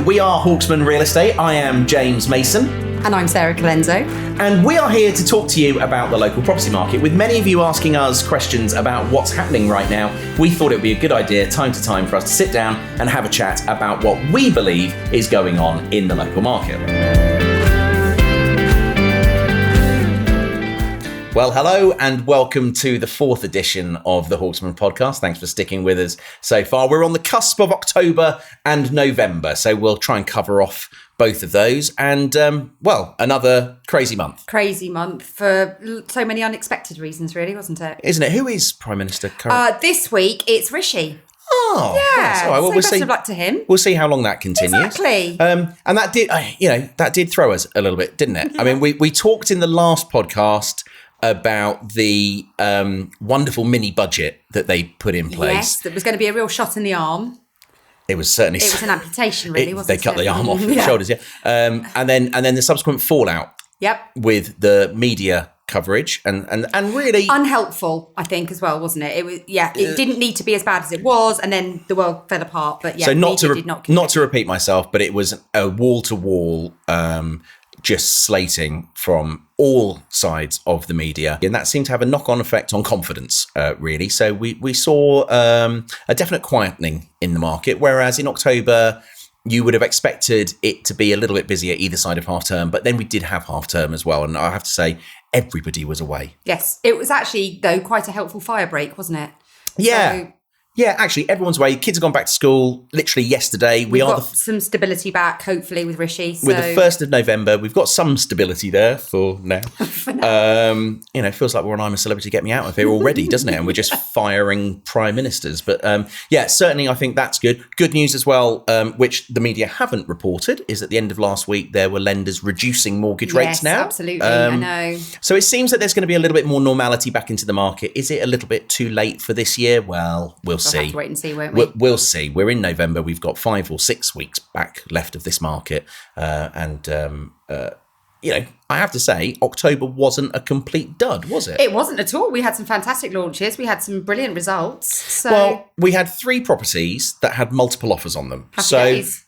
We are Hawksman Real Estate. I am James Mason. And I'm Sarah Colenso. And we are here to talk to you about the local property market. With many of you asking us questions about what's happening right now, we thought it would be a good idea, time to time, for us to sit down and have a chat about what we believe is going on in the local market. Well, hello and welcome to the fourth edition of the Hawksman podcast. Thanks for sticking with us so far. We're on the cusp of October and November, so we'll try and cover off both of those. And, another crazy month. Crazy month for so many unexpected reasons, really, wasn't it? Isn't it? Who is Prime Minister currently? This week, it's Rishi. Oh, yeah. Yes. All right, well, so best of luck to him. We'll see how long that continues. Exactly. And that did throw us a little bit, didn't it? I mean, we talked in the last podcast about the wonderful mini budget that they put in place. Yes, that was going to be a real shot in the arm. It was certainly. It was an amputation, really, wasn't it? They cut the arm off the shoulders, yeah. And then the subsequent fallout. Yep. With the media coverage and really unhelpful, I think, as well, wasn't it? It was, it didn't need to be as bad as it was, and then the world fell apart. But yeah, so not to repeat myself, but it was a wall to wall. Just slating from all sides of the media. And that seemed to have a knock-on effect on confidence, really. So we saw a definite quietening in the market, whereas in October, you would have expected it to be a little bit busier either side of half-term. But then we did have half-term as well. And I have to say, everybody was away. Yes, it was actually, though, quite a helpful fire break, wasn't it? Yeah. So, yeah, actually, everyone's away. Kids have gone back to school literally yesterday. We've got some stability back, hopefully, with Rishi. With the 1st of November, we've got some stability there for now. It feels like we're on I'm a Celebrity, Get Me Out of here already, doesn't it? And we're just firing prime ministers. But certainly I think that's good. Good news as well, which the media haven't reported, is at the end of last week, there were lenders reducing mortgage rates now. Yes, absolutely. I know. So it seems that there's going to be a little bit more normality back into the market. Is it a little bit too late for this year? Well, we'll see. We'll have to wait and see, won't we? We'll see. We're in November. We've got 5 or 6 weeks back left of this market. I have to say, October wasn't a complete dud, was it? It wasn't at all. We had some fantastic launches. We had some brilliant results. So. Well, we had 3 properties that had multiple offers on them. Happy days.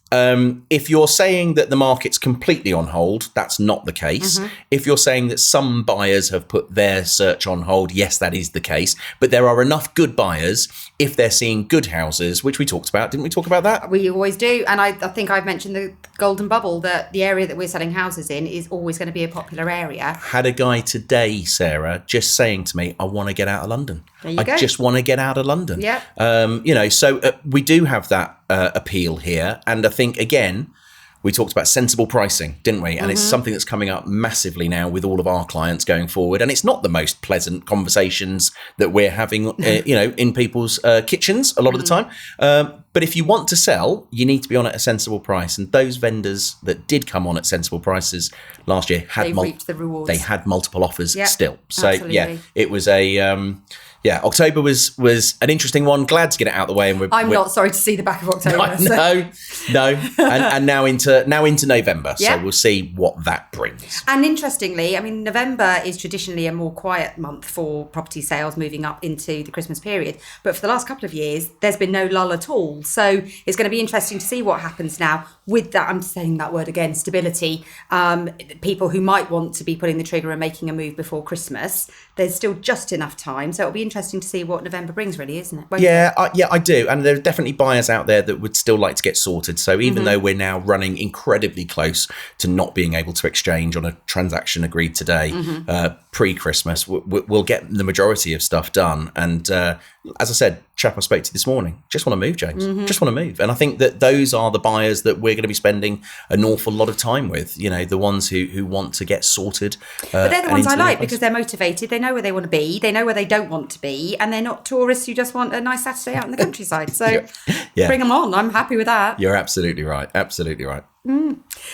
If you're saying that the market's completely on hold, that's not the case. Mm-hmm. If you're saying that some buyers have put their search on hold, yes, that is the case. But there are enough good buyers if they're seeing good houses, which we talked about. Didn't we talk about that? We always do. And I think I've mentioned the golden bubble, that the area that we're selling houses in is always going to be a popular area. Had a guy today, Sarah, just saying to me, I want to get out of London. There you go. Just want to get out of London. Yeah. So we do have that appeal here. And I think, again, we talked about sensible pricing, didn't we? And it's something that's coming up massively now with all of our clients going forward. And it's not the most pleasant conversations that we're having, in people's kitchens a lot of the time. But if you want to sell, you need to be on at a sensible price. And those vendors that did come on at sensible prices last year reaped the rewards. They had multiple offers still. So, absolutely. It was October was an interesting one. Glad to get it out of the way. And I'm not sorry to see the back of October. No. and now into November. Yeah. So we'll see what that brings. And interestingly, I mean, November is traditionally a more quiet month for property sales moving up into the Christmas period. But for the last couple of years, there's been no lull at all. So it's going to be interesting to see what happens now with that. I'm saying that word again, stability. People who might want to be putting the trigger and making a move before Christmas, there's still just enough time. So it'll be interesting to see what November brings, really, isn't it? I do. And there are definitely buyers out there that would still like to get sorted. So even though we're now running incredibly close to not being able to exchange on a transaction agreed today, pre-Christmas, we'll get the majority of stuff done. And as I said, chap I spoke to this morning, just want to move, James. Just want to move. And I think that those are the buyers that we're going to be spending an awful lot of time with, the ones who want to get sorted. But they're the ones I like because they're motivated. They know where they want to be. They know where they don't want to be. And they're not tourists who just want a nice Saturday out in the countryside. So bring them on. I'm happy with that. You're absolutely right. Absolutely right.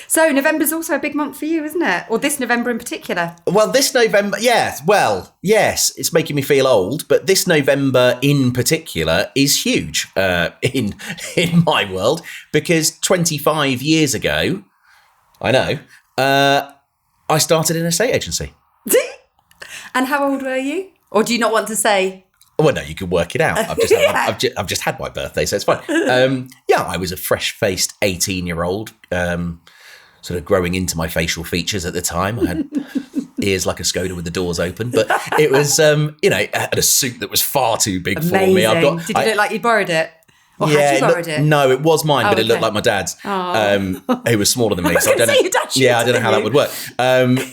So November's also a big month for you, isn't it? Or this November in particular? Well, this November, yes, it's making me feel old, but this November in particular is huge in my world because 25 years ago, I know, I started an estate agency. And how old were you? Or do you not want to say? Well, no, you can work it out. I've just had my birthday, so it's fine. I was a fresh-faced 18-year-old, sort of growing into my facial features at the time. I had ears like a Skoda with the doors open, but it was, I had a suit that was far too big for me. Did you look like you borrowed it? Or had you borrowed it? No, it was mine, but it looked like my dad's. Who was smaller than me. So I don't know. I don't know how that would work.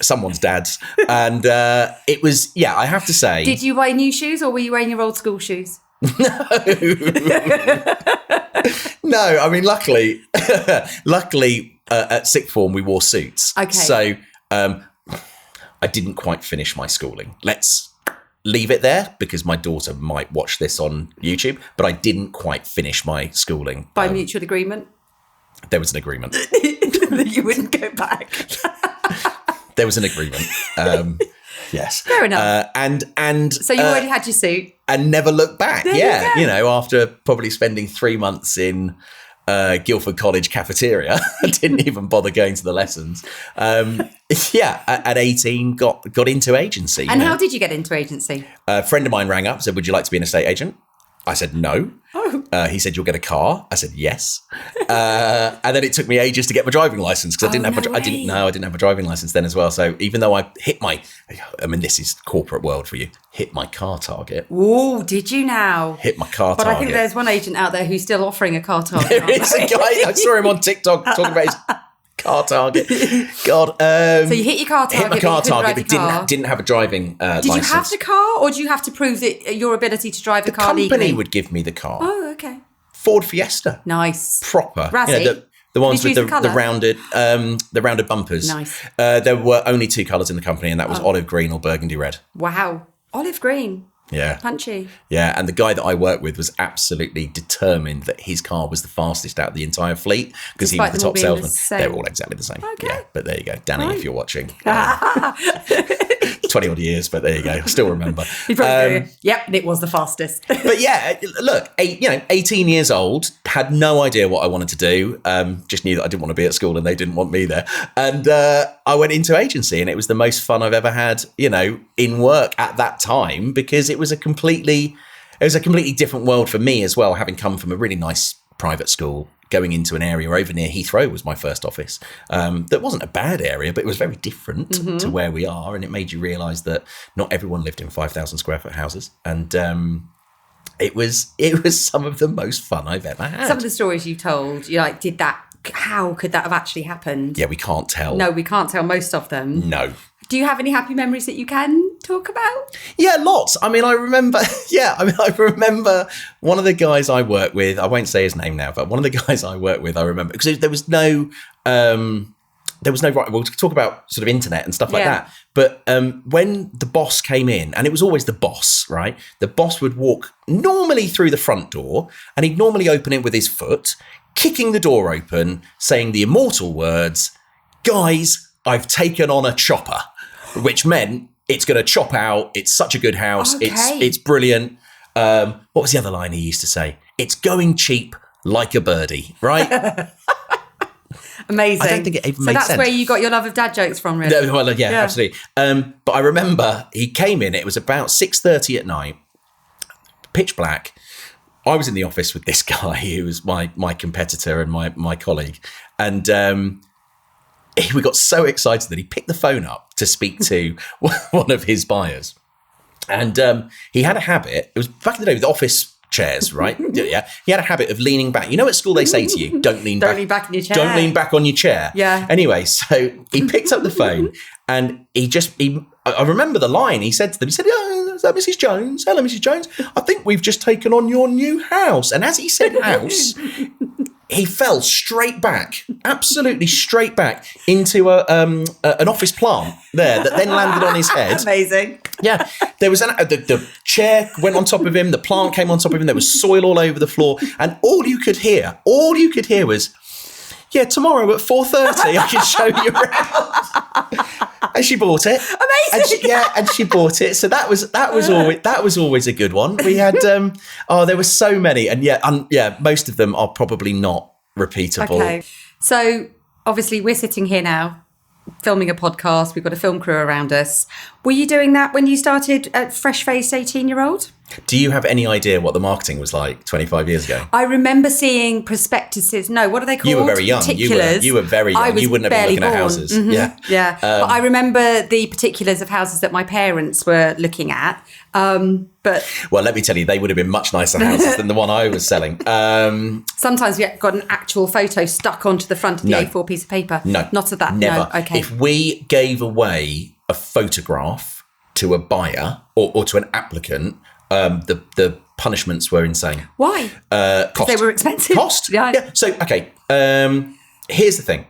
Someone's dad's. And it was, I have to say. Did you wear new shoes or were you wearing your old school shoes? No. No, I mean, luckily, at sixth form, we wore suits. Okay. So I didn't quite finish my schooling. Let's leave it there because my daughter might watch this on YouTube, but I didn't quite finish my schooling. By mutual agreement? There was an agreement. That you wouldn't go back. There was an agreement. Yes. Fair enough. And so you already had your suit? And never looked back. There you go. After probably spending 3 months in Guildford College cafeteria. I didn't even bother going to the lessons. At 18, got into agency. And how did you get into agency? A friend of mine rang up, said, "Would you like to be an estate agent?" I said, "No." Oh. He said, "You'll get a car." I said, "Yes." And then it took me ages to get my driving license because I didn't have a driving license then as well. So even though I hit this is corporate world for you, hit my car target. Oh, did you now? Hit my car target. But I think there's one agent out there who's still offering a car target. There is a guy, I saw him on TikTok talking about his car target. God. So you hit your car target. Hit my car target, but didn't have a driving license. Did you have the car, or do you have to prove that your ability to drive the car legally? The company would give me the car. Oh, okay. Ford Fiesta. Nice. Proper. Razzie. The ones with the rounded bumpers. Nice. There were only 2 colours in the company, and that was olive green or burgundy red. Wow. Olive green. Yeah. Punchy. Yeah, and the guy that I worked with was absolutely determined that his car was the fastest out of the entire fleet because he was the top salesman. They're all exactly the same. Okay. Yeah, but there you go. Danny, if you're watching. 20 odd years, but there you go. I still remember. Yep, and it was the fastest. But yeah, look, 18 years old, had no idea what I wanted to do. Just knew that I didn't want to be at school and they didn't want me there. And I went into agency and it was the most fun I've ever had, in work at that time because it was a completely different world for me as well, having come from a really nice private school, going into an area over near Heathrow was my first office. That wasn't a bad area, but it was very different to where we are. And it made you realise that not everyone lived in 5,000 square foot houses. And it was some of the most fun I've ever had. Some of the stories you told, you're like, how could that have actually happened? Yeah, we can't tell. No, we can't tell most of them. No. Do you have any happy memories that you can talk about? Yeah, lots. I remember one of the guys I worked with, I won't say his name now, but one of the guys I worked with, I remember, because there was no right, we'll talk about sort of internet and stuff like that. But when the boss came in, and it was always the boss, right? The boss would walk normally through the front door and he'd normally open it with his foot, kicking the door open, saying the immortal words, "Guys, I've taken on a chopper," which meant it's going to chop out. It's such a good house. Okay. It's brilliant. What was the other line he used to say? "It's going cheap like a birdie," right? Amazing. I don't think it even made sense. So that's where you got your love of dad jokes from, really? No, well, yeah, absolutely. But I remember he came in, it was about 6:30 at night, pitch black. I was in the office with this guy who was my competitor and my colleague. And we got so excited that he picked the phone up to speak to one of his buyers. And he had a habit, it was back in the day with office chairs, right? Yeah. He had a habit of leaning back. At school they say to you, don't lean back in your chair. Don't lean back on your chair. Yeah. Anyway, so he picked up the phone and I remember the line he said to them. He said, "Oh, is that Mrs. Jones? Hello, Mrs. Jones. I think we've just taken on your new house." And as he said house, he fell straight back, absolutely straight back into an office plant there that then landed on his head. Amazing. Yeah, there was the chair went on top of him, the plant came on top of him, there was soil all over the floor, and all you could hear was, "Yeah, tomorrow at 4:30 I can show you around." And she bought it. Amazing. And she bought it. So that was always a good one. We had there were so many, and most of them are probably not repeatable. Okay, so obviously we're sitting here now filming a podcast. We've got a film crew around us. Were you doing that when you started at fresh-faced 18-year-old? Do you have any idea what the marketing was like 25 years ago? I remember seeing prospectuses. No, what are they called? You were very young. Particulars. You were very young. You wouldn't have been looking at houses. Mm-hmm. Yeah. Yeah. But I remember the particulars of houses that my parents were looking at. But well, let me tell you, they would have been much nicer houses than the one I was selling. Sometimes we got an actual photo stuck onto the front of the A4 piece of paper. No. Not of that. Never. No. Okay. If we gave away a photograph to a buyer or to an applicant, the punishments were insane. Why? Cost. They were expensive. Cost. Yeah. So, okay. Here's the thing.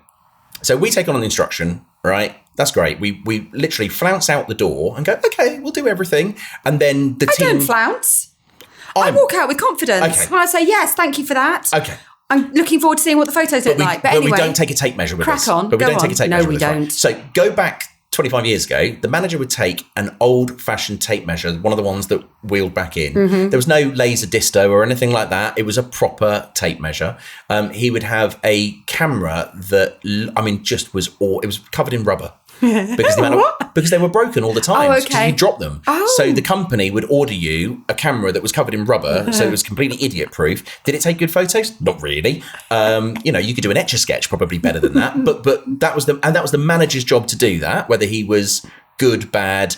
So we take on an instruction, right? That's great. We literally flounce out the door and go, okay, we'll do everything. And then the team... I don't flounce. I walk out with confidence. Okay. And I say, yes, thank you for that. Okay. I'm looking forward to seeing what the photos look like. But anyway, we don't take a tape measure with us. Crack on. But we don't take a tape measure with us. No, we don't. So go back 25 years ago, the manager would take an old-fashioned tape measure, one of the ones that wheeled back in. Mm-hmm. There was no laser disto or anything like that. It was a proper tape measure. He would have a camera that, just was it was covered in rubber. Because they were broken all the time. Oh, Because okay. you drop them. Oh. So the company would order you a camera that was covered in rubber, so it was completely idiot-proof. Did it take good photos? Not really. You could do an Etch-a-Sketch probably better than that. But that was the manager's job to do that, whether he was good, bad,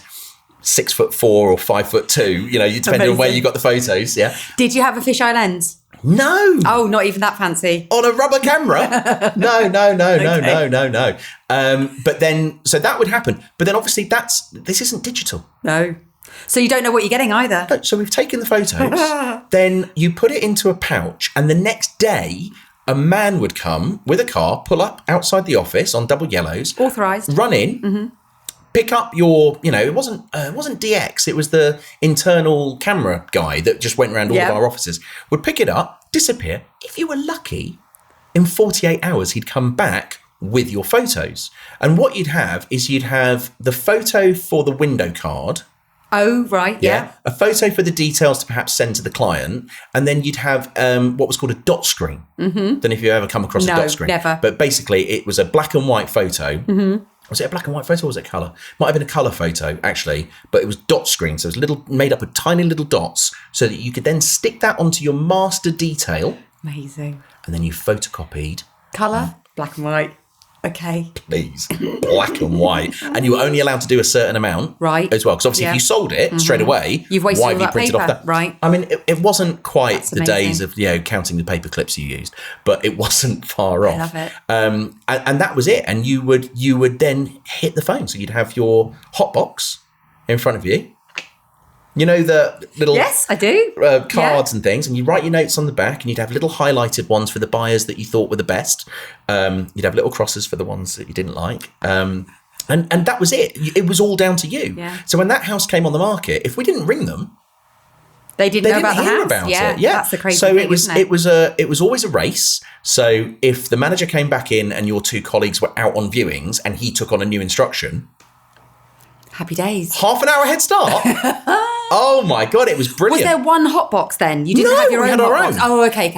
6'4" or 5'2", depending on where you got the photos. Yeah. Did you have a fisheye lens? No. Oh, not even that fancy. On a rubber camera? No. Okay. But then, so that would happen. But then obviously this isn't digital. No. So you don't know what you're getting either. No, so we've taken the photos, then you put it into a pouch, and the next day, a man would come with a car, pull up outside the office on double yellows. Authorised. Run in, pick up your, it wasn't DX, it was the internal camera guy that just went around all of our offices, would pick it up, disappear. If you were lucky, in 48 hours, he'd come back with your photos. And what you'd have is the photo for the window card. Oh, right, yeah. A photo for the details to perhaps send to the client. And then you'd have what was called a dot screen. Mm-hmm. Don't know if you've ever come across a dot screen. Never. But basically, it was a black and white photo. Mm-hmm. Was it a black and white photo or was it colour? Might have been a colour photo, actually. But it was dot screen. So it was made up of tiny little dots so that you could then stick that onto your master detail. Amazing. And then you photocopied. Colour? Black and white. Okay. Please. Black and white. And you were only allowed to do a certain amount. Right. As well. Because obviously if you sold it straight away, you've wasted why all have you that printed paper. off that? Right. I mean, it wasn't quite That's the days of, counting the paper clips you used, but it wasn't far off. I love it. And that was it. And you would then hit the phone. So you'd have your hot box in front of you. You know the little yes, I do. Cards and things, and you write your notes on the back, and you'd have little highlighted ones for the buyers that you thought were the best. You'd have little crosses for the ones that you didn't like. And that was it. It was all down to you. Yeah. So when that house came on the market, if we didn't ring them, they didn't know about hear the house. about it. Yeah, that's the crazy so thing, it was always a race. So if the manager came back in and your two colleagues were out on viewings and he took on a new instruction, happy days. Half an hour head start. Oh my God, it was brilliant. Was there one hot box then? You didn't have your own hot box? Oh, okay.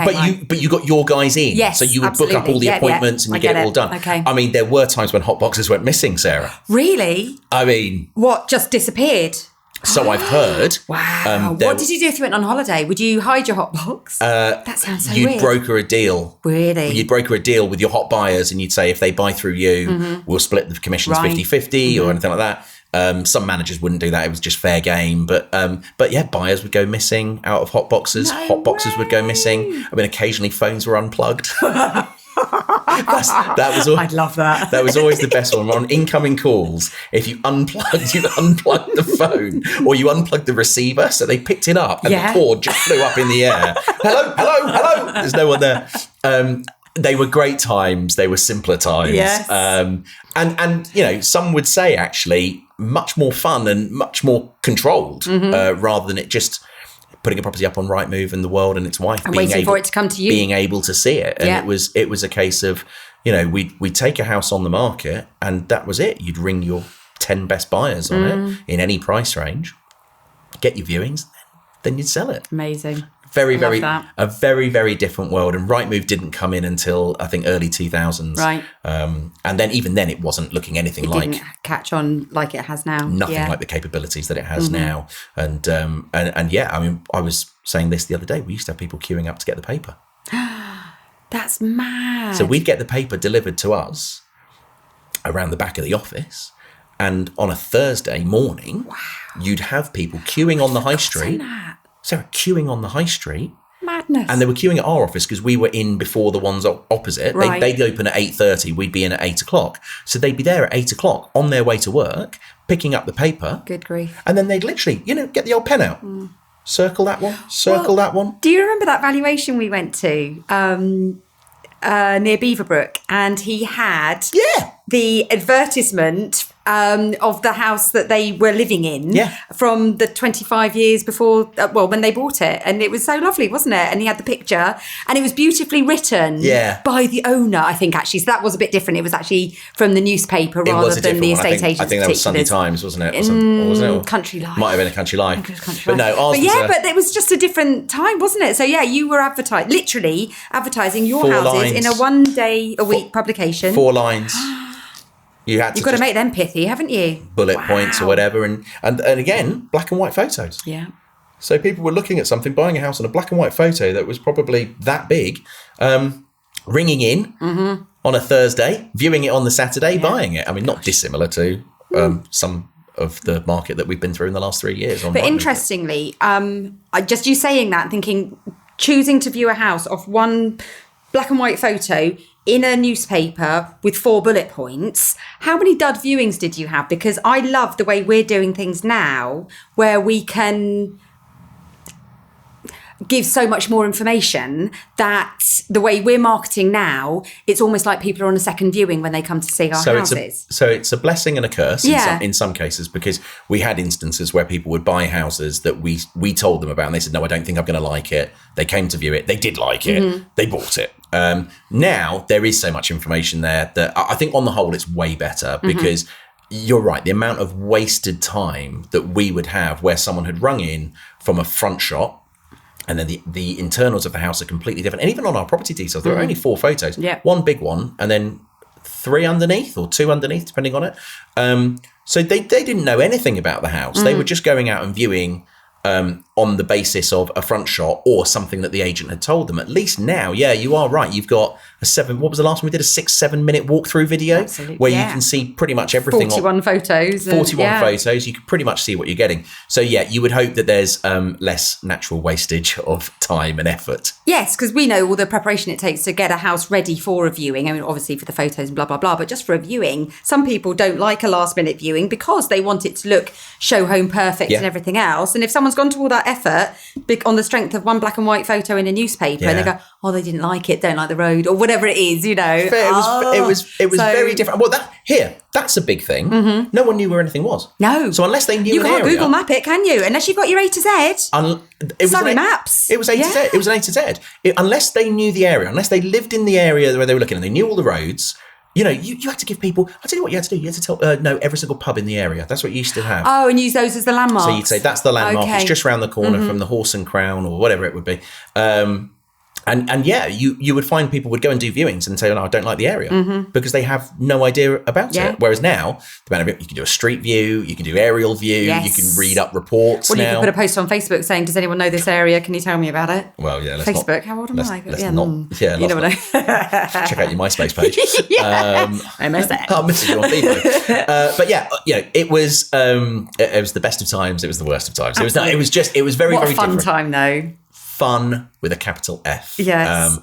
But you got your guys in. Yes, so you would absolutely. book up all the appointments and you get it all done. Okay. I mean, there were times when hot boxes went missing, Sarah. Really? I mean... What, just disappeared? So I've heard. Wow. What did you do if you went on holiday? Would you hide your hot box? That sounds so weird. You'd broker a deal. Really? You'd broker a deal with your hot buyers and you'd say, if they buy through you, we'll split the commissions 50-50 or anything like that. Some managers wouldn't do that. It was just fair game. But yeah, buyers would go missing out of hot boxes. Hot boxes would go missing. I mean, occasionally phones were unplugged. That was I'd love that. That was always the best one. On incoming calls, if you unplugged the phone or you unplugged the receiver, so they picked it up and the cord just flew up in the air. Hello. There's no one there. They were great times. They were simpler times. Yes. And some would say actually much more fun and much more controlled rather than it just putting a property up on Rightmove and The World and its wife and waiting for it to come to you, being able to see it. And it was a case of, we'd take a house on the market and that was it. You'd ring your 10 best buyers on it in any price range, get your viewings, then you'd sell it. Amazing. a very, very different world. And Rightmove didn't come in until I think early 2000s. Right. And then even then it wasn't looking anything like. Didn't catch on like it has now. Nothing like the capabilities that it has now. And yeah, I mean, I was saying this the other day. We used to have people queuing up to get the paper. That's mad. So we'd get the paper delivered to us around the back of the office. And on a Thursday morning, you'd have people queuing on the high street. Sarah, queuing on the high street. Madness. And they were queuing at our office because we were in before the ones opposite. Right. They'd open at 8:30. We'd be in at 8 o'clock. So they'd be there at 8 o'clock on their way to work, picking up the paper. Good grief. And then they'd literally, get the old pen out. Circle that one. Circle that one. Do you remember that valuation we went to near Beaverbrook? And he had the advertisement of the house that they were living in from the 25 years before, when they bought it. And it was so lovely, wasn't it? And he had the picture and it was beautifully written by the owner, I think, actually. So that was a bit different. It was actually from the newspaper rather than the estate agent. I think that was Sunday Times, wasn't it? Or Country Life. Might have been a Country Life. But no, ours was but it was just a different time, wasn't it? So yeah, you were literally advertising your 4 houses lines. in a 1-day-a-week publication. 4 lines. You've got to make them pithy, haven't you? Bullet points or whatever. And again, black and white photos. Yeah. So people were looking at something, buying a house on a black and white photo that was probably that big, ringing in on a Thursday, viewing it on the Saturday, buying it. I mean, not dissimilar to some of the market that we've been through in the last 3 years. But interestingly, just you saying that, thinking, choosing to view a house off one black and white photo in a newspaper with 4 bullet points. How many dud viewings did you have? Because I love the way we're doing things now, where we can give so much more information that the way we're marketing now, it's almost like people are on a second viewing when they come to see our houses. So it's a blessing and a curse in some cases, because we had instances where people would buy houses that we told them about and they said, no, I don't think I'm going to like it. They came to view it. They did like it. They bought it. Now there is so much information there that I think on the whole it's way better, because you're right. The amount of wasted time that we would have where someone had rung in from a front shot, and then the internals of the house are completely different. And even on our property details, there are only 4 photos. Yeah. 1 big one, and then 3 underneath or 2 underneath, depending on it. So they didn't know anything about the house. They were just going out and viewing on the basis of a front shot or something that the agent had told them. At least now, you are right. You've got what was the last one we did? A 6-7 minute walkthrough video where you can see pretty much everything. 41 photos. 41 photos. You can pretty much see what you're getting. So you would hope that there's less natural wastage of time and effort. Yes, because we know all the preparation it takes to get a house ready for a viewing. I mean, obviously for the photos and blah, blah, blah, but just for a viewing, some people don't like a last minute viewing because they want it to look show home perfect and everything else. And if someone's gone to all that effort on the strength of 1 black and white photo in a newspaper and they go, oh, they didn't like it, don't like the road, or whatever it is, It was very different. Well, that's a big thing. No one knew where anything was. No. So unless they knew you an can't area, Google map it, can you? Unless you've got your A to Z. Maps. It was A to Z. It was an A to Z. Unless they knew the area, unless they lived in the area where they were looking and they knew all the roads. You had to give people, I'll tell you what you had to do. You had to tell, know every single pub in the area. That's what you used to have. Oh, and use those as the landmarks. So you'd say, that's the landmark. It's just round the corner from the Horse and Crown or whatever it would be. You would find people would go and do viewings and say, oh, no, I don't like the area because they have no idea about it. Whereas now, you can do a street view, you can do aerial view, you can read up reports now. You can put a post on Facebook saying, does anyone know this area? Can you tell me about it? Well, Facebook, how old am I? You know what I check out your MySpace page. I missed that. I'm missing you on Bebo. But it was the best of times. It was the worst of times. It was very, very different. What a fun time though. Fun with a capital F. Yes.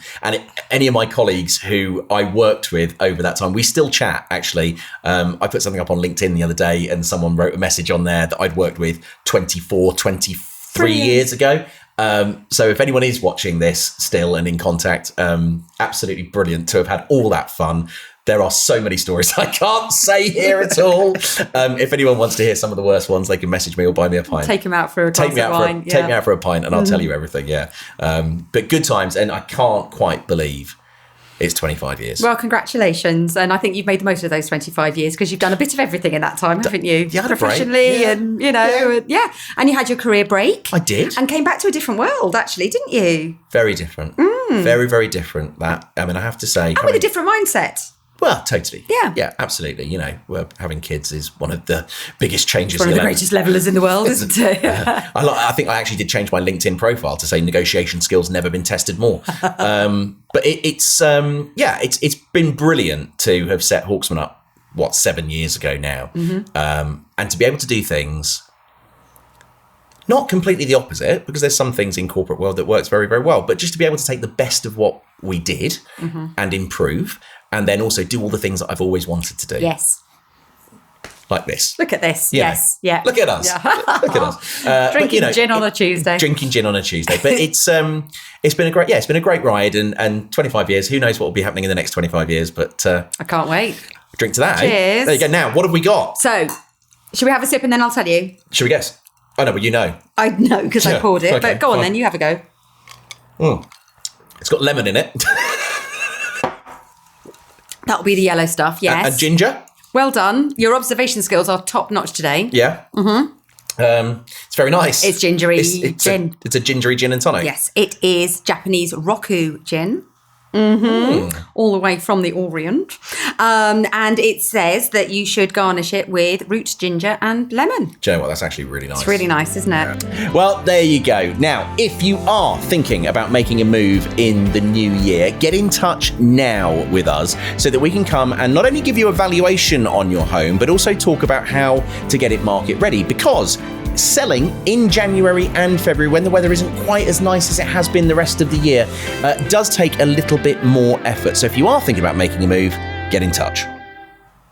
Any of my colleagues who I worked with over that time, we still chat, actually. I put something up on LinkedIn the other day and someone wrote a message on there that I'd worked with 23 years ago. So if anyone is watching this still and in contact, absolutely brilliant to have had all that fun. There are so many stories I can't say here at all. If anyone wants to hear some of the worst ones, they can message me or buy me a pint. Take him out for a glass of wine. Take me out for a pint and I'll tell you everything, But good times, and I can't quite believe it's 25 years. Well, congratulations. And I think you've made the most of those 25 years because you've done a bit of everything in that time, haven't you? Yeah, professionally and, And you had your career break. I did. And came back to a different world, actually, didn't you? Very different. Very, very different. I have to say. And with a different mindset. Well, totally. Yeah. Yeah, absolutely. Well, having kids is one of the biggest changes. It's one of the greatest levelers in the world, isn't it? I think I actually did change my LinkedIn profile to say negotiation skills never been tested more. But it's been brilliant to have set Hawksman up, 7 years ago now. And to be able to do things not completely the opposite, because there's some things in corporate world that works very, very well, but just to be able to take the best of what we did and improve, and then also do all the things that I've always wanted to do. Yes. Like this. Look at this. Yes. Yeah. Look at us. Yeah. Look at us. Drinking gin on a Tuesday. Drinking gin on a Tuesday. But it's been a great ride, and 25 years, who knows what will be happening in the next 25 years, but I can't wait. Drink to that. Cheers. Eh? There you go. Now, what have we got? So, should we have a sip and then I'll tell you? Should we guess? Oh, no, but you know. I know because I poured it. Okay, but go on fine. then, you have a go. It's got lemon in it. That'll be the yellow stuff, yes. And ginger. Well done. Your observation skills are top notch today. Yeah. It's very nice. It's gingery gin. It's a gingery gin and tonic. Yes, it is Japanese Roku gin. All the way from the Orient. And it says that you should garnish it with root ginger and lemon. Do you know what? That's actually really nice. It's really nice, isn't it? Well, there you go. Now, if you are thinking about making a move in the new year, get in touch now with us so that we can come and not only give you a valuation on your home, but also talk about how to get it market ready. Because selling in January and February, when the weather isn't quite as nice as it has been the rest of the year, does take a little bit more effort. So if you are thinking about making a move, get in touch.